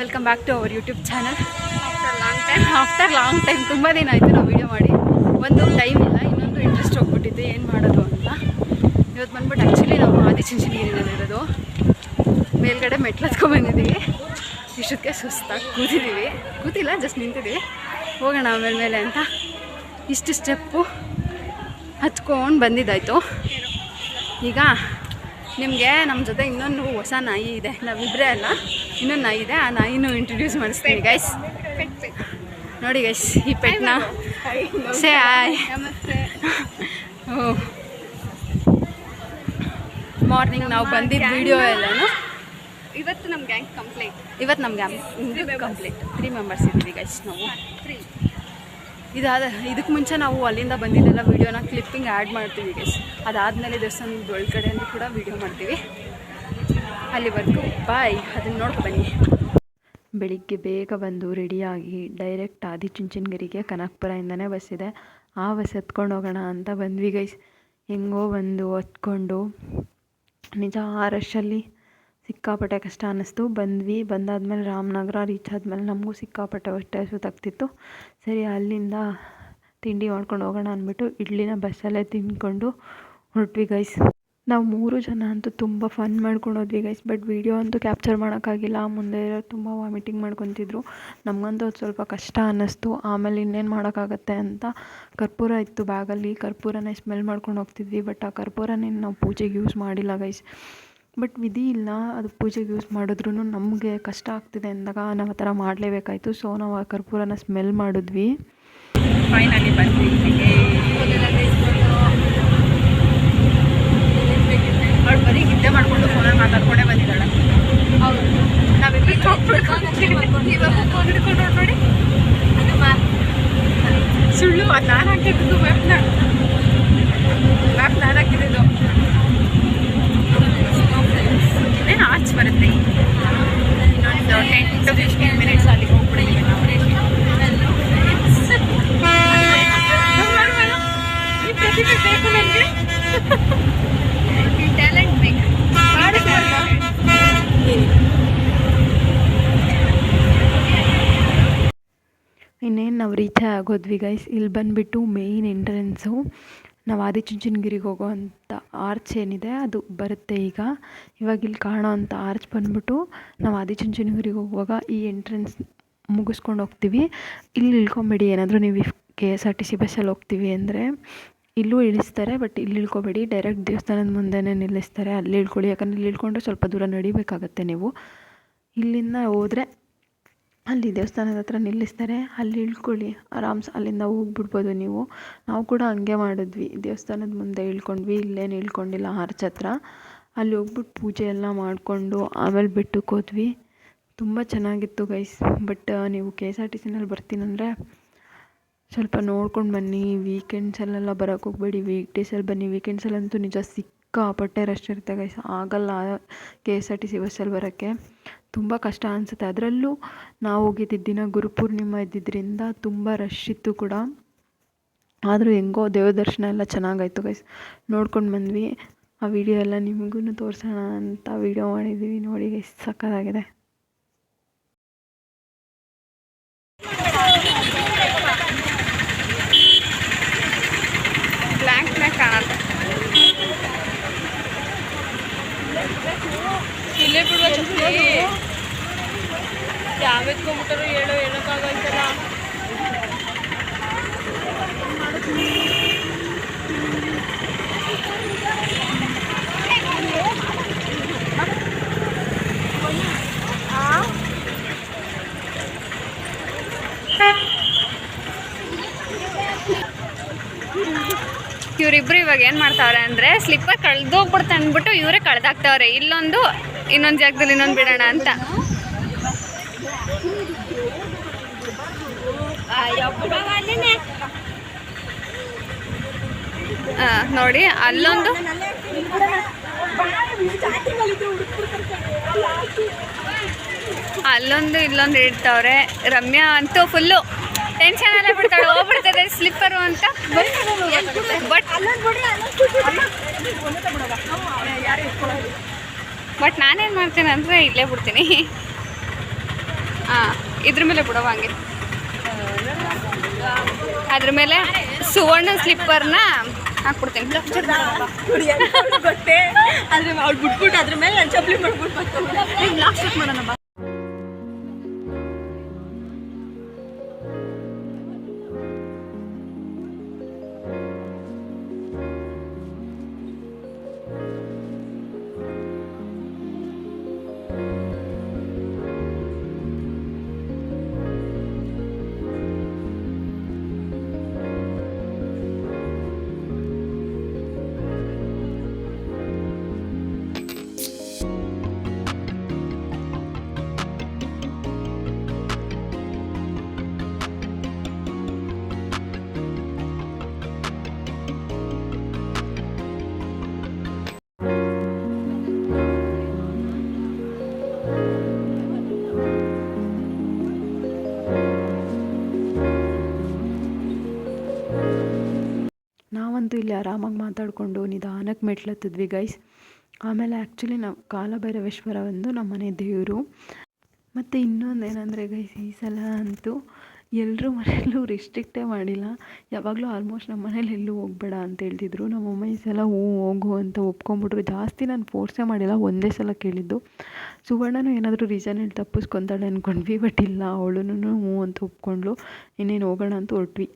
Welcome back to our YouTube channel. After long time ತುಂಬ ದಿನ ಆಯಿತು ನಾವು ವೀಡಿಯೋ ಮಾಡಿ. ಒಂದು ಟೈಮ್ ಇಲ್ಲ, ಇನ್ನೊಂದು ಇಂಟ್ರೆಸ್ಟ್ ಹೋಗ್ಬಿಟ್ಟಿದೆ ಏನು ಮಾಡೋದು ಅಂತ. ಇವತ್ತು ಬಂದ್ಬಿಟ್ಟು ಆ್ಯಕ್ಚುಲಿ ನಾವು ಆದಿಚುಂಚನಗಿರಿನಲ್ಲಿರೋದು. ಮೇಲ್ಗಡೆ ಮೆಟ್ಲು ಹತ್ಕೊಂಡ್ಬಂದಿದ್ದೀವಿ. ಇಷ್ಟಕ್ಕೆ ಸುಸ್ತಾಗಿ ಕೂತಿಲ್ಲ, ಜಸ್ಟ್ ನಿಂತಿದ್ದೀವಿ. ಹೋಗೋಣ ಮೇಲೆ ಅಂತ ಇಷ್ಟು ಸ್ಟೆಪ್ಪು ಹತ್ಕೊಂಡು ಬಂದಿದ್ದಾಯಿತು. ಈಗ ನಿಮಗೆ ನಮ್ಮ ಜೊತೆ ಇನ್ನೊಂದು ಹೊಸ ನಾಯಿ ಇದೆ, ನಾವಿಬ್ಬರೇ ಅಲ್ಲ, ಇನ್ನೊಂದು ನಾಯಿ ಇದೆ. ಆ ನಾಯಿನೂ ಇಂಟ್ರೊಡ್ಯೂಸ್ ಮಾಡಿಸ್ತೀನಿ ಗೈಸ್. ನೋಡಿ ಗೈಸ್, ಈ ಪೆಟ್ನ ಸೇ ಹಾಯ್. ಮಾರ್ನಿಂಗ್ ನಾವು ಬಂದಿದ್ದ ವಿಡಿಯೋ ಎಲ್ಲನೂ ಇವತ್ತು ನಮ್ಮ ಗ್ಯಾಂಗ್ ಕಂಪ್ಲೀಟ್. 3 ಮೆಂಬರ್ಸ್ ಇದ್ದೀವಿ ಗೈಸ್ ನಾವು. ಇದಕ್ಕೆ ಮುಂಚೆ ನಾವು ಅಲ್ಲಿಂದ ಬಂದಿದ್ದೆಲ್ಲ ವೀಡಿಯೋನ ಕ್ಲಿಪ್ಪಿಂಗ್ ಆ್ಯಡ್ ಮಾಡ್ತೀವಿ ಗೈಸ್. ಅದಾದಮೇಲೆ ದೇವಸ್ಥಾನದ ಒಳಗಡೆಯಲ್ಲಿ ಕೂಡ ವೀಡಿಯೋ ಮಾಡ್ತೀವಿ. ಅಲ್ಲಿವರೆಗೂ ಬಾಯ್, ಅದನ್ನು ನೋಡ್ಕೊ ಬನ್ನಿ. ಬೆಳಿಗ್ಗೆ ಬೇಗ ಬಂದು ರೆಡಿಯಾಗಿ ಡೈರೆಕ್ಟ್ ಆದಿಚುಂಚನಗಿರಿಗೆ ಕನಕಪುರದಿಂದನೇ ಬಸ್ ಇದೆ. ಆ ಬಸ್ ಹತ್ಕೊಂಡು ಹೋಗೋಣ ಅಂತ ಬಂದ್ವಿ ಗೈಸ್. ಹೆಂಗೋ ಬಂದು ಹತ್ಕೊಂಡು, ನಿಜ ಆ ರಶಲ್ಲಿ ಸಿಕ್ಕಾಪಟ್ಟೆ ಕಷ್ಟ ಅನ್ನಿಸ್ತು. ಬಂದಾದ್ಮೇಲೆ ರಾಮನಗರ ರೀಚ್ ಆದಮೇಲೆ ನಮಗೂ ಸಿಕ್ಕಾಪಟ್ಟೆ ಹೊಟ್ಟೆ ಸುತ್ತಾಗ್ತಿತ್ತು. ಸರಿ, ಅಲ್ಲಿಂದ ತಿಂಡಿ ಮಾಡ್ಕೊಂಡು ಹೋಗೋಣ ಅಂದ್ಬಿಟ್ಟು ಇಡ್ಲಿನ ಬಸ್ಸಲ್ಲೇ ತಿಂದ್ಕೊಂಡು ಹೊರಟ್ವಿ ಗೈಸ್. ನಾವು 3 ಜನ ಅಂತೂ ತುಂಬ ಫನ್ ಮಾಡ್ಕೊಂಡು ಹೋದ್ವಿ ಗೈಸ್. ಬಟ್ ವೀಡಿಯೋ ಅಂತೂ ಕ್ಯಾಪ್ಚರ್ ಮಾಡೋಕ್ಕಾಗಿಲ್ಲ. ಮುಂದೆ ತುಂಬ ವಾಮಿಟಿಂಗ್ ಮಾಡ್ಕೊತಿದ್ರು. ನಮಗಂತೂ ಅದು ಸ್ವಲ್ಪ ಕಷ್ಟ ಅನ್ನಿಸ್ತು. ಆಮೇಲೆ ಇನ್ನೇನು ಮಾಡೋಕ್ಕಾಗತ್ತೆ ಅಂತ ಕರ್ಪೂರ ಇತ್ತು ಬ್ಯಾಗಲ್ಲಿ. ಕರ್ಪೂರನೇ ಸ್ಮೆಲ್ ಮಾಡ್ಕೊಂಡು ಹೋಗ್ತಿದ್ವಿ. ಬಟ್ ಆ ಕರ್ಪೂರನೇ ನಾವು ಪೂಜೆಗೆ ಯೂಸ್ ಮಾಡಿಲ್ಲ ಗೈಸ್. ಬಟ್ ವಿಧಿ ಇಲ್ಲ, ಅದು ಪೂಜೆಗೆ ಯೂಸ್ ಮಾಡಿದ್ರೂ ನಮಗೆ ಕಷ್ಟ ಆಗ್ತಿದೆ ಅಂದಾಗ ನಾವು ಆ ಥರ ಮಾಡಲೇಬೇಕಾಯ್ತು. ಸೊ ನಾವು ಆ ಕರ್ಪೂರನ ಸ್ಮೆಲ್ ಮಾಡಿದ್ವಿ. ಫೈನಲಿ ಬಂದ್ವಿ. ಅವಳು ಬರೀ ನಿದ್ದೆ ಮಾಡಿಕೊಂಡು ಫೋನಲ್ಲಿ ಮಾತಾಡ್ಕೊಂಡೇ ಬಂದಿದ್ದಾಳೆ. ಹೌದು, ನಾವಿಬ್ಬರು ನೋಡಿ ಸುಳ್ಳು. ಅದು ನಾನು ಹಾಕಿದ್ದು ಮ್ಯಾಪ್ ನಾನು ಹಾಕಿದ್ದು. ಇನ್ನೇನು ಆಚೆ ಬರುತ್ತೆ, ಇನ್ನೊಂದು 10 to 15 ಮಿನಿಟ್ಸ್ ಅಲ್ಲಿಗೆ ಹೋಗ್ಬಿಡಿದ್ದೀವಿ ನಾವು. ಈ ಪ್ರತಿಭೆ ಬೇಕು ನನಗೆ, ಈ ಟ್ಯಾಲೆಂಟ್ ಬೇಕು. ಇನ್ನೇನು ನಾವು ರೀಚೇ ಆಗೋದ್ವಿ ಗೈಸ್. ಇಲ್ಲಿ ಬಂದುಬಿಟ್ಟು ಮೇಯ್ನ್ ಎಂಟ್ರೆನ್ಸು. ನಾವು ಆದಿಚುಂಚನಗಿರಿಗೆ ಹೋಗೋ ಅಂಥ ಆರ್ಚ್ ಏನಿದೆ ಅದು ಬರುತ್ತೆ. ಇವಾಗ ಇಲ್ಲಿ ಕಾಣೋ ಅಂಥ ಆರ್ಚ್ ಬಂದ್ಬಿಟ್ಟು ನಾವು ಆದಿಚುಂಚನಗಿರಿಗೆ ಹೋಗುವಾಗ ಈ ಎಂಟ್ರೆನ್ಸ್ ಮುಗಿಸ್ಕೊಂಡು ಹೋಗ್ತೀವಿ. ಇಲ್ಲಿ ಇಳ್ಕೊಂಬೇಡಿ. ಏನಾದರೂ ನೀವು KSRTC ಬಸ್ಸಲ್ಲಿ ಹೋಗ್ತೀವಿ ಅಂದರೆ ಇಲ್ಲೂ ಇಳಿಸ್ತಾರೆ. ಬಟ್ ಇಲ್ಲಿ ಇಳ್ಕೊಬೇಡಿ, ಡೈರೆಕ್ಟ್ ದೇವಸ್ಥಾನದ ಮುಂದೆನೇ ನಿಲ್ಲಿಸ್ತಾರೆ. ಅಲ್ಲಿ ಇಳ್ಕೊಳ್ಳಿ. ಯಾಕಂದರೆ ಇಲ್ಲಿ ಇಳ್ಕೊಂಡ್ರೆ ಸ್ವಲ್ಪ ದೂರ ನಡಿಬೇಕಾಗತ್ತೆ ನೀವು. ಇಲ್ಲಿಂದ ಹೋದರೆ ಅಲ್ಲಿ ದೇವಸ್ಥಾನದ ಹತ್ರ ನಿಲ್ಲಿಸ್ತಾರೆ, ಅಲ್ಲಿ ಇಳ್ಕೊಳ್ಳಿ. ಅಲ್ಲಿಂದ ಹೋಗ್ಬಿಡ್ಬೋದು ನೀವು. ನಾವು ಕೂಡ ಹಂಗೆ ಮಾಡಿದ್ವಿ. ದೇವಸ್ಥಾನದ ಮುಂದೆ ಇಳ್ಕೊಂಡ್ವಿ, ಇಲ್ಲೇನು ಇಳ್ಕೊಂಡಿಲ್ಲ ಆರ್ಚ್ ಹತ್ರ. ಅಲ್ಲಿ ಹೋಗ್ಬಿಟ್ಟು ಪೂಜೆ ಎಲ್ಲ ಮಾಡಿಕೊಂಡು ಆಮೇಲೆ ಬೆಟ್ಟಕ್ಕೆ ಹೋದ್ವಿ. ತುಂಬ ಚೆನ್ನಾಗಿತ್ತು ಗೈಸ್. ಬಟ್ ನೀವು KSRTCನಲ್ಲಿ ಬರ್ತೀನಂದರೆ ಸ್ವಲ್ಪ ನೋಡ್ಕೊಂಡು ಬನ್ನಿ. ವೀಕೆಂಡ್ಸಲ್ಲೆಲ್ಲ ಬರೋಕ್ಕೆ ಹೋಗಬೇಡಿ, ವೀಕ್ಡೇಸಲ್ಲಿ ಬನ್ನಿ. ವೀಕೆಂಡ್ಸಲ್ಲಂತೂ ನಿಜ ಸಿಕ್ಕಾಪಟ್ಟೆ ರಶ್ ಇರುತ್ತೆ ಗೈಸ್. ಆಗಲ್ಲ KSRTC ಬಸ್ಸಲ್ಲಿ ಬರೋಕ್ಕೆ, ತುಂಬ ಕಷ್ಟ ಅನಿಸುತ್ತೆ. ಅದರಲ್ಲೂ ನಾವು ಹೋಗಿದ್ದ ದಿನ ಗುರುಪೂರ್ಣಿಮಾ ಇದ್ದಿದ್ದರಿಂದ ತುಂಬ ರಶ್ ಇತ್ತು ಕೂಡ. ಆದರೂ ಹೆಂಗೋ ದೇವ್ರ ದರ್ಶನ ಎಲ್ಲ ಚೆನ್ನಾಗಾಯ್ತು ಗೈಸ್. ನೋಡ್ಕೊಂಡು ಬಂದ್ವಿ. ಆ ವಿಡಿಯೋ ಎಲ್ಲ ನಿಮಗೂ ತೋರಿಸೋಣ ಅಂತ ವಿಡಿಯೋ ಮಾಡಿದ್ದೀವಿ. ನೋಡಿ ಗೈಸ್, ಸಕ್ಕತ್ತಾಗಿದೆ. ಬ್ಲ್ಯಾಂಕ್ ಕಾಣುತ್ತೆ. ಇಲ್ಲೇ ಬಿಡುವ ಚಪ್ಪಲಿ ಯಾವೆತ್ಕೊಂಡ್ಬಿಟ್ಟರು ಹೇಳೋಕ್ಕಾಗಲ್ತಲ್ಲ. ಇವರಿಬ್ರು ಇವಾಗ ಏನು ಮಾಡ್ತಾವ್ರೆ ಅಂದರೆ ಸ್ಲಿಪ್ಪರ್ ಕಳೆದೋಗ್ಬಿಡ್ತಾ ಅಂದ್ಬಿಟ್ಟು ಇವರೇ ಕಳೆದಾಕ್ತಾವ್ರೆ. ಇನ್ನೊಂದು ಜಾಗದಲ್ಲಿ ಇನ್ನೊಂದು ಬಿಡೋಣ ಅಂತ. ನೋಡಿ, ಅಲ್ಲೊಂದು ಇಲ್ಲೊಂದು ಇಡ್ತಾವ್ರೆ. ರಮ್ಯಾ ಅಂತೂ ಫುಲ್ಲು ಟೆನ್ಷನ್ ಎಲ್ಲ ಬಿಡ್ತಾಳೆ, ಹೋಗ್ಬಿಡ್ತದೆ ಸ್ಲಿಪ್ಪರು ಅಂತ. ಬಟ್ ನಾನೇನು ಮಾಡ್ತೀನಿ ಅಂದರೆ ಇಲ್ಲೇ ಬಿಡ್ತೀನಿ. ಹಾಂ, ಇದ್ರ ಮೇಲೆ ಬಿಡವ ಹಂಗೆ. ಅದ್ರ ಮೇಲೆ ಸುವರ್ಣ ಸ್ಲಿಪ್ಪರ್ನ ಹಾಕ್ಬಿಡ್ತೀನಿ. ಗೊತ್ತೇ ಅದ್ರ ಅವ್ಳು ಬಿಟ್ಬಿಟ್ಟು ಅದ್ರ ಮೇಲೆ ನಾನು ಚಪ್ಪಲಿ ಮಾಡ್ಬಿಟ್ಟು ಲಾಸ್ಟ್ ಸ್ಟಾರ್ಟ್ ಮಾಡೋಣ ಬಾ. ನಾವಂತೂ ಇಲ್ಲಿ ಆರಾಮಾಗಿ ಮಾತಾಡಿಕೊಂಡು ನಿಧಾನಕ್ಕೆ ಮೆಟ್ಲತ್ತಿದ್ವಿ ಗೈಸ್. ಆಮೇಲೆ ಆ್ಯಕ್ಚುಲಿ ನಾವು ಕಾಲಭೈರವೇಶ್ವರ ಒಂದು ನಮ್ಮ ಮನೆ ದೇವರು. ಮತ್ತು ಇನ್ನೊಂದು ಏನಂದರೆ ಗೈಸ್, ಈ ಸಲ ಅಂತೂ ಎಲ್ಲರೂ ಮನೆಯಲ್ಲೂ ರಿಸ್ಟ್ರಿಕ್ಟೇ ಮಾಡಿಲ್ಲ. ಯಾವಾಗಲೂ ಆಲ್ಮೋಸ್ಟ್ ನಮ್ಮ ಮನೇಲಿ ಎಲ್ಲೂ ಹೋಗಬೇಡ ಅಂತ ಹೇಳ್ತಿದ್ರು. ನಮ್ಮಮ್ಮ ಈ ಸಲ ಹೋಗು ಅಂತ ಒಪ್ಕೊಂಬಿಟ್ರು. ಜಾಸ್ತಿ ನಾನು ಫೋರ್ಸೇ ಮಾಡಿಲ್ಲ, ಒಂದೇ ಸಲ ಕೇಳಿದ್ದು. ಸುವರ್ಣನೂ ಏನಾದರೂ ರೀಸನ್ ಹೇಳಿ ತಪ್ಪಿಸ್ಕೊತಾಳೆ ಅಂದ್ಕೊಂಡ್ವಿ, ಬಟ್ ಇಲ್ಲ, ಅವಳು ಹ್ಞೂ ಅಂತ ಒಪ್ಕೊಂಡ್ಳು. ಇನ್ನೇನು ಹೋಗೋಣ ಅಂತ ಹೊರಟ್ವಿ.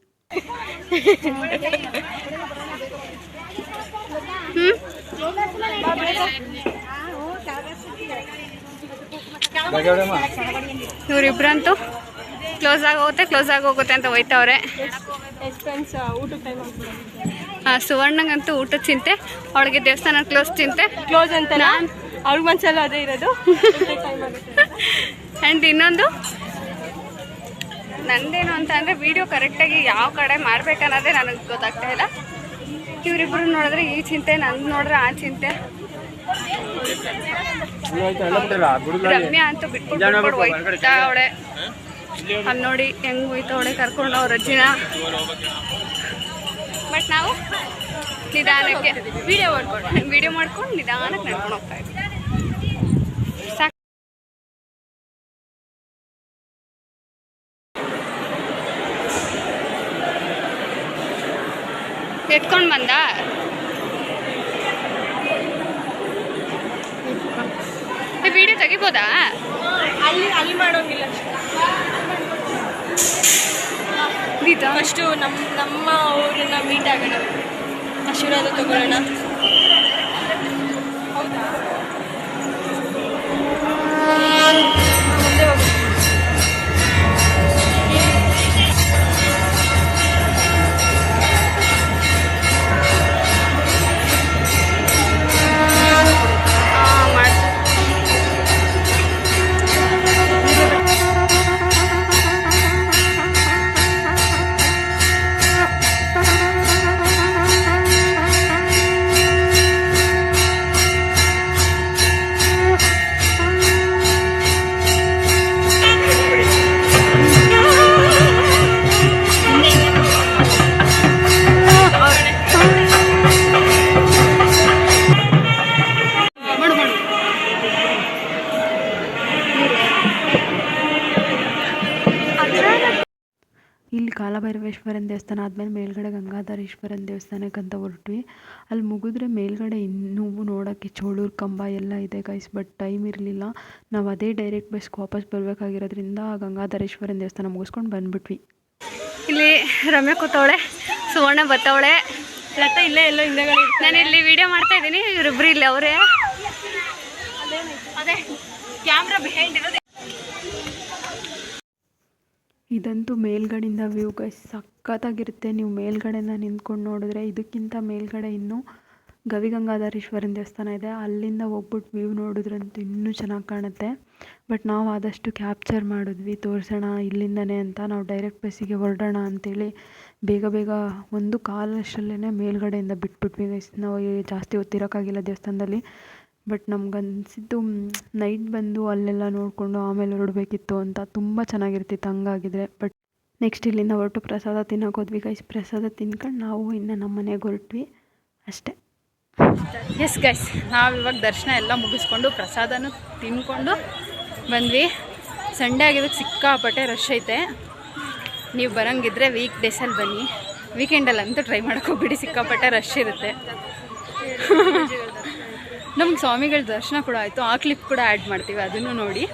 ಇವರಿಬ್ರಂತೂ ಕ್ಲೋಸ್ ಆಗೋಗುತ್ತೆ ಅಂತ ಹೋಯ್ತವ್ರೆ. ಹಾಂ, ಸುವರ್ಣಂಗಂತೂ ಊಟದ ಚಿಂತೆ, ಅವಳಿಗೆ ದೇವಸ್ಥಾನ ಕ್ಲೋಸ್ ಅಂತ ಅವ್ಳಿಗೆ ಮನ್ಸಲ್ಲ ಅದೇ ಇರೋದು. ಆ್ಯಂಡ್ ಇನ್ನೊಂದು ನಂದೇನು ಅಂತ ಅಂದರೆ ವಿಡಿಯೋ ಕರೆಕ್ಟಾಗಿ ಯಾವ ಕಡೆ ಮಾಡ್ಬೇಕನ್ನೋದೇ ನನಗೆ ಗೊತ್ತಾಗ್ತಾ ಇಲ್ಲ. ಇವರಿಬ್ಬರು ನೋಡಿದ್ರೆ ಈ ಚಿಂತೆ, ನಂದು ನೋಡಿದ್ರೆ ಆ ಚಿಂತೆ. ರಮ್ಯಾ ಅಂತೂ ಬಿಟ್ಬಿಟ್ಟು ಹೋಯ್ತಾ ಅವಳೆ. ಅಲ್ಲಿ ನೋಡಿ ಹೆಂಗೆ ಹೋಯ್ತವಳೆ ಕರ್ಕೊಂಡು ಅವ್ರ ಅಜ್ಜಿನ. ಬಟ್ ನಾವು ನಿಧಾನಕ್ಕೆ ವಿಡಿಯೋ ಮಾಡ್ಕೊಂಡು ನಿಧಾನಕ್ಕೆ ನಡ್ಕೊಂಡು ಹೋಗ್ತಾ ಇದ್ವಿ. ಎತ್ಕೊಂಡು ಬಂದ. ವಿಡಿಯೋ ತೆಗಿಬೋದಾ? ಅಲ್ಲಿ ಮಾಡೋಂಗಿಲ್ಲ. ಫಸ್ಟು ನಮ್ಮ ಅವ್ರನ್ನ ಮೀಟ್ ಆಗೋಣ, ಆಶೀರ್ವಾದ ತಗೊಳ್ಳೋಣ. ಹೌದಾ? ಮುಂದೆ ಹೋಗಿ. ಇಲ್ಲಿ ಕಾಲಭೈರವೇಶ್ವರನ ದೇವಸ್ಥಾನ ಆದಮೇಲೆ ಮೇಲ್ಗಡೆ ಗಂಗಾಧರೇಶ್ವರನ ದೇವಸ್ಥಾನಕ್ಕಂತ ಹೊರಟ್ವಿ. ಅಲ್ಲಿ ಮುಗಿದ್ರೆ ಮೇಲ್ಗಡೆ ಇನ್ನೂ ನೋಡೋಕ್ಕೆ ಚೋಳೂರು ಕಂಬ ಎಲ್ಲ ಇದೆ ಗೈಸ್. ಬಟ್ ಟೈಮ್ ಇರಲಿಲ್ಲ. ನಾವು ಅದೇ ಡೈರೆಕ್ಟ್ ಬಸ್ಗೆ ವಾಪಸ್ ಬರಬೇಕಾಗಿರೋದ್ರಿಂದ ಗಂಗಾಧರೇಶ್ವರನ ದೇವಸ್ಥಾನ ಮುಗಿಸ್ಕೊಂಡು ಬಂದುಬಿಟ್ವಿ. ಇಲ್ಲಿ ರಮ್ಯಾ ಕೂತವಳೆ, ಸುವರ್ಣ ಬತ್ತವಳೆ, ಲತಾ ಇಲ್ಲೇ ಎಲ್ಲೋ ಹಿಂದೆಗಡೆ. ನಾನು ಇಲ್ಲಿ ವಿಡಿಯೋ ಮಾಡ್ತಾ ಇದ್ದೀನಿ, ಇವರಿಬ್ರು ಇಲ್ಲಿ ಅವರೇ. ಅದೇ ಕ್ಯಾಮ್ರಾ ಬಿಹೈಂಡ್ ಇರೋದು. ಇದಂತೂ ಮೇಲ್ಗಡೆಯಿಂದ ವ್ಯೂ ಗೈಸ್ ಸಖತ್ತಾಗಿರುತ್ತೆ. ನೀವು ಮೇಲ್ಗಡೆಯಿಂದ ನಿಂತ್ಕೊಂಡು ನೋಡಿದ್ರೆ. ಇದಕ್ಕಿಂತ ಮೇಲ್ಗಡೆ ಇನ್ನೂ ಗವಿಗಂಗಾಧರೇಶ್ವರನ ದೇವಸ್ಥಾನ ಇದೆ, ಅಲ್ಲಿಂದ ಹೋಗ್ಬಿಟ್ಟು ವ್ಯೂ ನೋಡಿದ್ರಂತೂ ಇನ್ನೂ ಚೆನ್ನಾಗಿ ಕಾಣುತ್ತೆ. ಬಟ್ ನಾವು ಆದಷ್ಟು ಕ್ಯಾಪ್ಚರ್ ಮಾಡಿದ್ವಿ, ತೋರಿಸೋಣ ಇಲ್ಲಿಂದನೇ ಅಂತ. ನಾವು ಡೈರೆಕ್ಟ್ ಬಸ್ಸಿಗೆ ಹೊರಡೋಣ ಅಂಥೇಳಿ ಬೇಗ ಬೇಗ 1:15 ಮೇಲ್ಗಡೆಯಿಂದ ಬಿಟ್ಬಿಟ್ವಿ ಗೈಸ್. ನಾವು ಜಾಸ್ತಿ ಹೊತ್ತಿರೋಕ್ಕಾಗಿಲ್ಲ ದೇವಸ್ಥಾನದಲ್ಲಿ. ಬಟ್ ನಮ್ಗನ್ಸಿದ್ದು ನೈಟ್ ಬಂದು ಅಲ್ಲೆಲ್ಲ ನೋಡಿಕೊಂಡು ಆಮೇಲೆ ಹೊರಡಬೇಕಿತ್ತು ಅಂತ. ತುಂಬ ಚೆನ್ನಾಗಿರ್ತಿತ್ತು ಹಂಗಾಗಿದ್ರೆ. ಬಟ್ ನೆಕ್ಸ್ಟ್ ಇಲ್ಲಿಂದ ಹೊರಟು ಪ್ರಸಾದ ತಿನ್ನೋಕೆ ಹೋದ್ವಿ ಗೈಸ್. ಪ್ರಸಾದ ತಿನ್ಕೊಂಡು ನಾವು ಇನ್ನು ನಮ್ಮ ಮನೆಗೆ ಹೊರಟ್ವಿ ಅಷ್ಟೇ. ಎಸ್ ಗೈಸ್, ನಾವು ಇವಾಗ ದರ್ಶನ ಎಲ್ಲ ಮುಗಿಸ್ಕೊಂಡು ಪ್ರಸಾದನೂ ತಿನ್ಕೊಂಡು ಬಂದ್ವಿ. ಸಂಡೇ ಆಗಿದ್ದಕ್ಕೆ ಸಿಕ್ಕಾಪಟ್ಟೆ ರಶ್ ಐತೆ. ನೀವು ಬರೋಂಗಿದ್ರೆ ವೀಕ್ ಡೇಸಲ್ಲಿ ಬನ್ನಿ, ವೀಕೆಂಡಲ್ಲಂತೂ ಟ್ರೈ ಮಾಡೋಕೆ ಹೋಗ್ಬಿಡಿ, ಸಿಕ್ಕಾಪಟ್ಟೆ ರಶ್ ಇರುತ್ತೆ. ನಮ್ಗೆ ಸ್ವಾಮಿಗಳ ದರ್ಶನ ಕೂಡ ಆಯಿತು, ಆ ಕ್ಲಿಪ್ ಕೂಡ ಆ್ಯಡ್ ಮಾಡ್ತೀವಿ, ಅದನ್ನು ನೋಡಿ.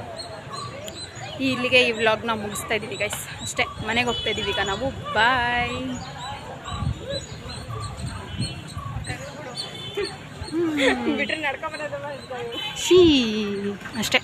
ಇಲ್ಲಿಗೆ ಈ ವ್ಲಾಗ್ನ ಮುಗಿಸ್ತಾ ಇದ್ದೀವಿ ಗೈಸ್, ಅಷ್ಟೇ. ಮನೆಗೆ ಹೋಗ್ತಾ ಇದ್ದೀವಿ ಈಗ ನಾವು. ಬಾಯ್. ಬಿಟ್ಟರೆ ನಡ್ಕೊಂಬರೋದು ಅಷ್ಟೇ.